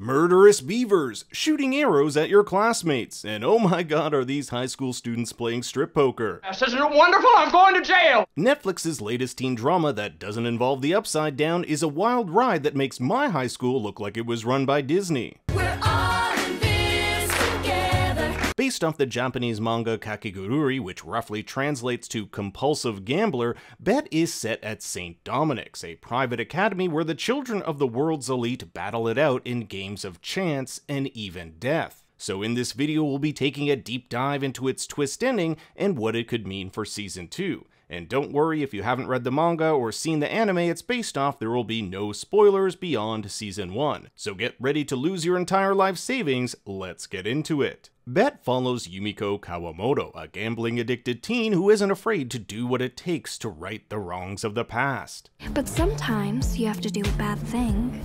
murderous beavers shooting arrows at your classmates, and oh my god, are these high school students playing strip poker. Isn't it wonderful? I'm going to jail! Netflix's latest teen drama that doesn't involve the Upside Down is a wild ride that makes my high school look like it was run by Disney. We're all in this together. Based off the Japanese manga KAKEGURUI, which roughly translates to compulsive gambler, Bet is set at St. Dominic's, a private academy where the children of the world's elite battle it out in games of chance and even death. So in this video we'll be taking a deep dive into its twist ending and what it could mean for Season 2. And don't worry, if you haven't read the manga or seen the anime it's based off, there will be no spoilers beyond Season 1. So get ready to lose your entire life savings, let's get into it. Bet follows Yumiko Kawamoto, a gambling-addicted teen who isn't afraid to do what it takes to right the wrongs of the past. But sometimes you have to do a bad thing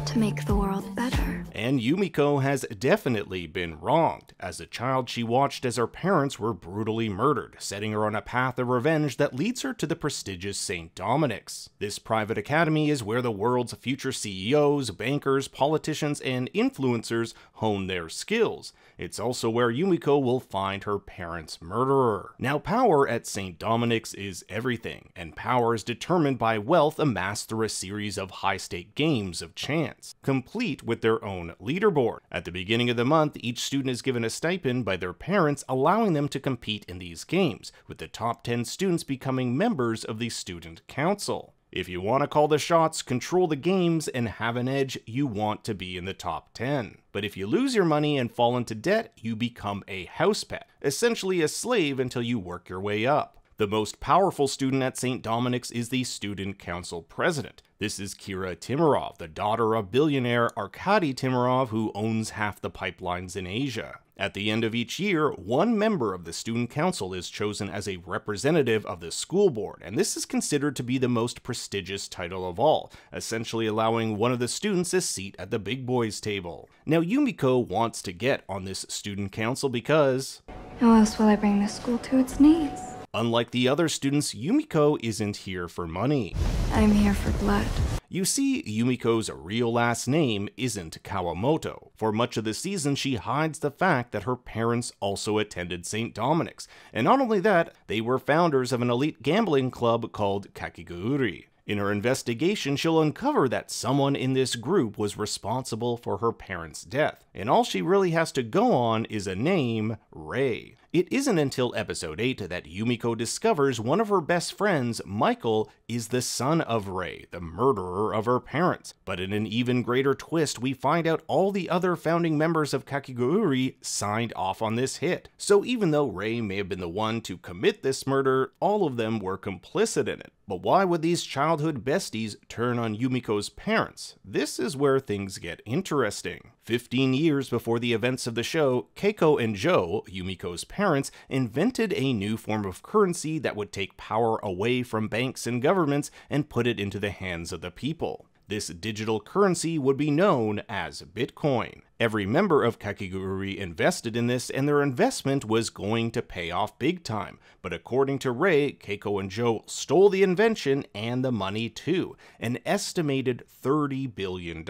to make the world better. And Yumiko has definitely been wronged. As a child, she watched as her parents were brutally murdered, setting her on a path of revenge that leads her to the prestigious St. Dominic's. This private academy is where the world's future CEOs, bankers, politicians, and influencers hone their skills. It's also where Yumiko will find her parents' murderer. Now, power at St. Dominic's is everything, and power is determined by wealth amassed through a series of high-stake games of chance, complete with their own leaderboard. At the beginning of the month, each student is given a stipend by their parents, allowing them to compete in these games, with the top 10 students becoming members of the student council. If you want to call the shots, control the games, and have an edge, you want to be in the top 10. But if you lose your money and fall into debt, you become a house pet, essentially a slave until you work your way up. The most powerful student at St. Dominic's is the student council president. This is Kira Timirov, the daughter of billionaire Arkady Timirov, who owns half the pipelines in Asia. At the end of each year, one member of the student council is chosen as a representative of the school board, and this is considered to be the most prestigious title of all, essentially allowing one of the students a seat at the big boys table. Now, Yumiko wants to get on this student council because How else will I bring this school to its knees? unlike the other students, Yumiko isn't here for money. I'm here for blood. You see, Yumiko's real last name isn't Kawamoto. For much of the season, she hides the fact that her parents also attended St. Dominic's, and not only that, they were founders of an elite gambling club called KAKEGURUI. In her investigation, she'll uncover that someone in this group was responsible for her parents' death, and all she really has to go on is a name, Rei. It isn't until episode 8 that Yumiko discovers one of her best friends, Michael, is the son of Rei, the murderer of her parents. But in an even greater twist, we find out all the other founding members of KAKEGURUI signed off on this hit. So even though Rei may have been the one to commit this murder, all of them were complicit in it. But why would these childhood besties turn on Yumiko's parents? This is where things get interesting. 15 years before the events of the show, Keiko and Joe, Yumiko's parents, invented a new form of currency that would take power away from banks and governments and put it into the hands of the people. This digital currency would be known as Bitcoin. Every member of KAKEGURUI invested in this, and their investment was going to pay off big time. But according to Rei, Keiko and Joe stole the invention and the money too, an estimated $30 billion.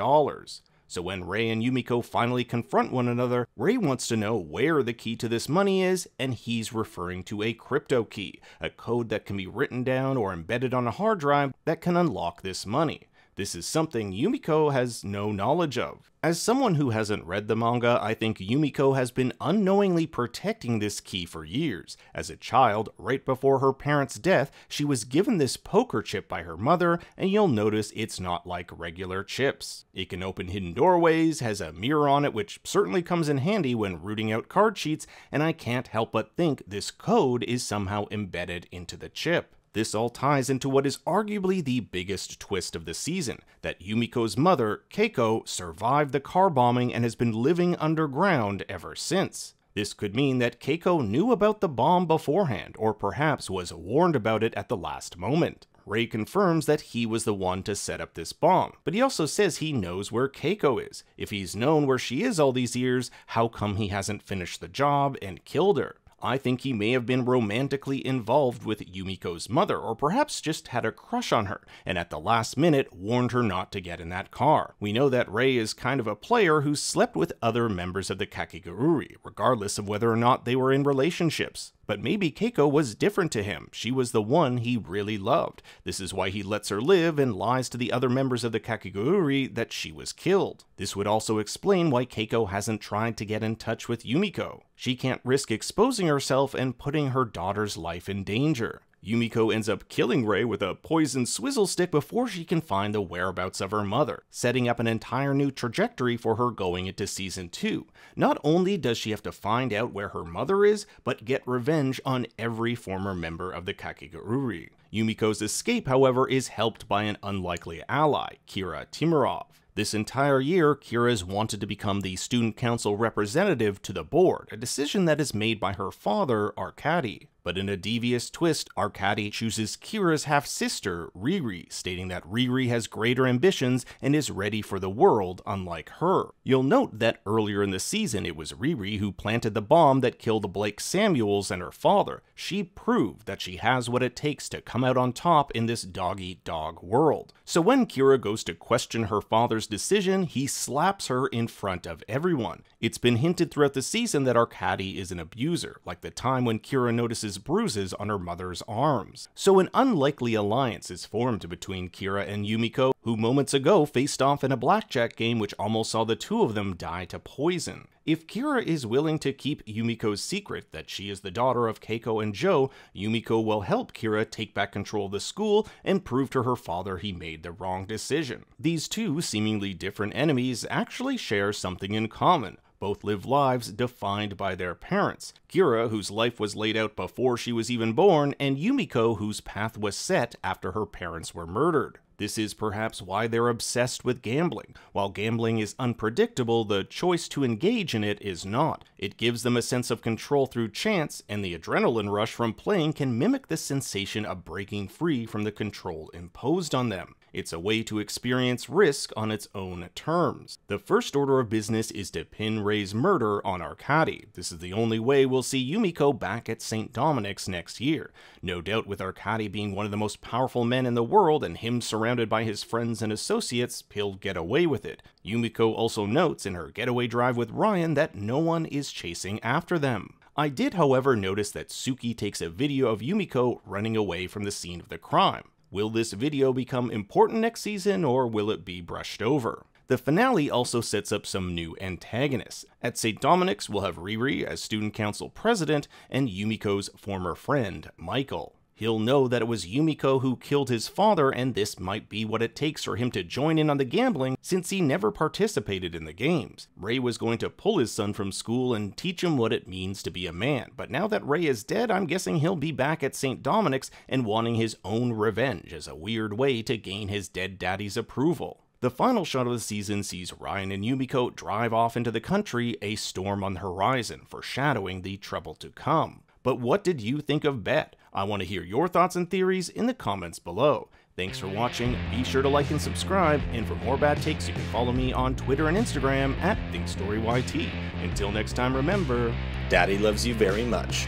So when Rei and Yumiko finally confront one another, Rei wants to know where the key to this money is, and he's referring to a crypto key, a code that can be written down or embedded on a hard drive that can unlock this money. This is something Yumiko has no knowledge of. As someone who hasn't read the manga, I think Yumiko has been unknowingly protecting this key for years. As a child, right before her parents' death, she was given this poker chip by her mother, and you'll notice it's not like regular chips. It can open hidden doorways, has a mirror on it, which certainly comes in handy when rooting out card sheets, and I can't help but think this code is somehow embedded into the chip. This all ties into what is arguably the biggest twist of the season, that Yumiko's mother, Keiko, survived the car bombing and has been living underground ever since. This could mean that Keiko knew about the bomb beforehand, or perhaps was warned about it at the last moment. Rei confirms that he was the one to set up this bomb, but he also says he knows where Keiko is. If he's known where she is all these years, how come he hasn't finished the job and killed her? I think he may have been romantically involved with Yumiko's mother, or perhaps just had a crush on her, and at the last minute warned her not to get in that car. We know that Rei is kind of a player who slept with other members of the Kakegurui, regardless of whether or not they were in relationships. But maybe Keiko was different to him. She was the one he really loved. This is why he lets her live and lies to the other members of the Kakegurui that she was killed. This would also explain why Keiko hasn't tried to get in touch with Yumiko. She can't risk exposing herself and putting her daughter's life in danger. Yumiko ends up killing Rei with a poisoned swizzle stick before she can find the whereabouts of her mother, setting up an entire new trajectory for her going into Season 2. Not only does she have to find out where her mother is, but get revenge on every former member of the Kakegurui. Yumiko's escape, however, is helped by an unlikely ally, Kira Timurov. This entire year, Kira's wanted to become the student council representative to the board, a decision that is made by her father, Arkady. But in a devious twist, Arkady chooses Kira's half-sister, Riri, stating that Riri has greater ambitions and is ready for the world, unlike her. You'll note that earlier in the season, it was Riri who planted the bomb that killed Blake Samuels and her father. She proved that she has what it takes to come out on top in this dog-eat-dog world. So when Kira goes to question her father's decision, he slaps her in front of everyone. It's been hinted throughout the season that Arkady is an abuser, like the time when Kira notices bruises on her mother's arms. So an unlikely alliance is formed between Kira and Yumiko, who moments ago faced off in a blackjack game which almost saw the two of them die to poison. If Kira is willing to keep Yumiko's secret that she is the daughter of Keiko and Joe, Yumiko will help Kira take back control of the school and prove to her father he made the wrong decision. These two seemingly different enemies actually share something in common. Both live lives defined by their parents. Kira, whose life was laid out before she was even born, and Yumiko, whose path was set after her parents were murdered. This is perhaps why they're obsessed with gambling. While gambling is unpredictable, the choice to engage in it is not. It gives them a sense of control through chance, and the adrenaline rush from playing can mimic the sensation of breaking free from the control imposed on them. It's a way to experience risk on its own terms. The first order of business is to pin Rei's murder on Arkady. This is the only way we'll see Yumiko back at St. Dominic's next year. No doubt with Arkady being one of the most powerful men in the world and him surrounded by his friends and associates, he'll get away with it. Yumiko also notes in her getaway drive with Ryan that no one is chasing after them. I did, however, notice that Suki takes a video of Yumiko running away from the scene of the crime. Will this video become important next season, or will it be brushed over? The finale also sets up some new antagonists. At St. Dominic's, we'll have Riri as student council president and Yumiko's former friend, Michael. He'll know that it was Yumiko who killed his father, and this might be what it takes for him to join in on the gambling since he never participated in the games. Rei was going to pull his son from school and teach him what it means to be a man, but now that Rei is dead, I'm guessing he'll be back at St. Dominic's and wanting his own revenge as a weird way to gain his dead daddy's approval. The final shot of the season sees Ryan and Yumiko drive off into the country, a storm on the horizon, foreshadowing the trouble to come. But what did you think of Bet? I want to hear your thoughts and theories in the comments below. Thanks for watching, be sure to like and subscribe, and for more bad takes you can follow me on Twitter and Instagram at ThinkStoryYT. Until next time, remember, Daddy loves you very much.